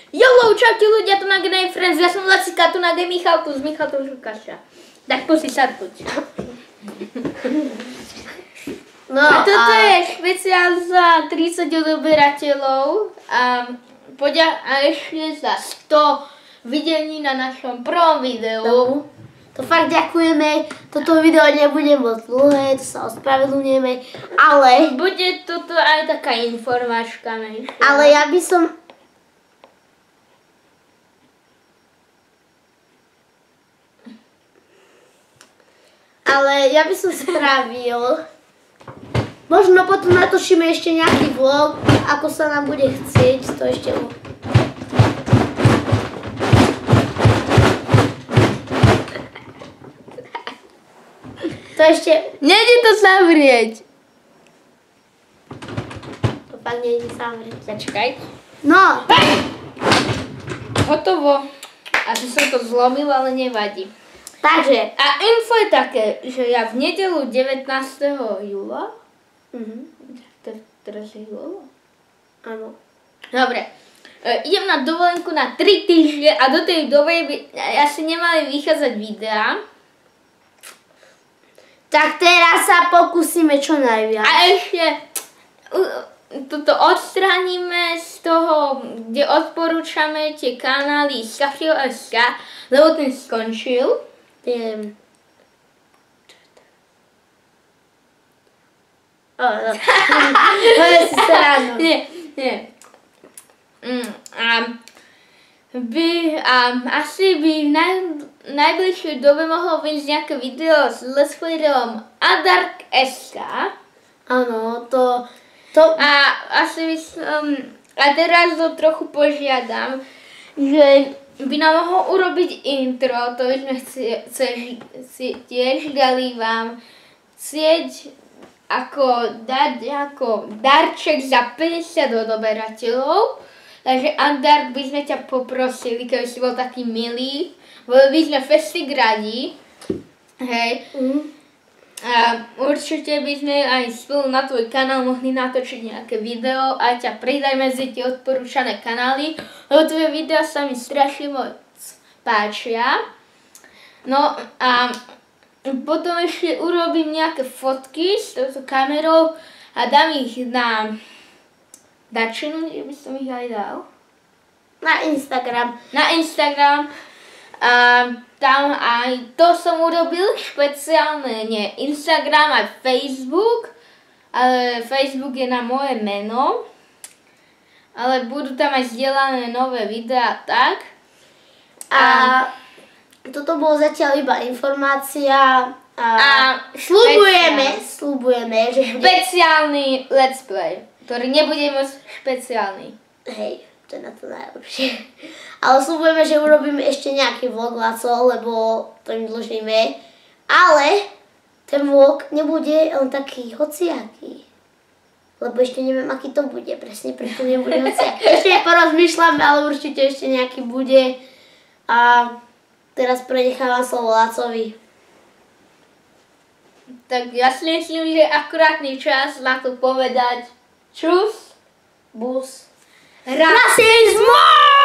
Jolo, čaute ľudia, tu na Game Friends, ja som Lacika, tu na Game Michalku z Michalkou Žukaša. Tak poď si sadnúť. No a toto je špeciál za 30 odoberateľov a ešte za 100 videní na našom prvom videu. To fakt ďakujeme, toto video nebude moc dlhé, to sa ospravedlňujeme, ale... Bude toto aj taká informačka menšia. Ale ja by som... spravil... Možno potom natočíme ešte nejaký vlog, ako sa nám bude chcieť, to ešte... To ešte... Nejde to zavrieť. To fakt nejde zavrieť. Počkaj. No. Hotovo. Asi som to zlomil, ale nevadí. Takže. A info je také, že ja v nedeľu 19. júla... Teraz je júla? Áno. Dobre. Idem na dovolenku na 3 týždne a do tej doby by asi nemali vychádzať videá. Tak teraz sa pokúsime čo najviac. A ešte toto odstránime z toho, kde odporúčame tie kanály Safio.sk, lebo ten skončil. Nie. Asi by v najbližšej dobe mohlo vyjsť nejaké video s let's playerom Adark.sk. Áno, to... A asi by som... A teraz to trochu požiadam, že by nám mohol urobiť intro, to by sme tiež dali vám chcieť dať ako darček za 50 odoberateľov. Takže Andark, by sme ťa poprosili, keby si bol taký milý, boli by sme festik radi, hej. A určite by sme aj spolu na tvoj kanál mohli natočiť nejaké video a ťa pridaj medzi tie odporúčané kanály, lebo tvoje videá sa mi strašne moc páčia. No a potom ešte urobím nejaké fotky s touto kamerou a dám ich na dačinu, kde by som ich aj dal? Na Instagram. A tam aj to som urobil špeciálne, nie Instagram, aj Facebook. Ale Facebook je na moje meno. Ale budú tam aj zdieľané nové videá, tak. A toto bolo zatiaľ iba informácia. A sľubujeme, že... Špeciálny let's play, ktorý nebude moc špeciálny. Hej, to je na to najlepšie. Ale sľubujeme, že urobíme ešte nejaký vlog, Laco, lebo to im dlžíme. Ale ten vlog nebude len taký hociaký. Lebo ešte neviem, aký to bude. Presne preto nebude hociaký. Ešte porozmýšľame, ale určite ešte nejaký bude. A teraz prenechávam slovo Lacovi. Tak ja si myslím, že je akurátny čas na to povedať čus, bus, rasizmus!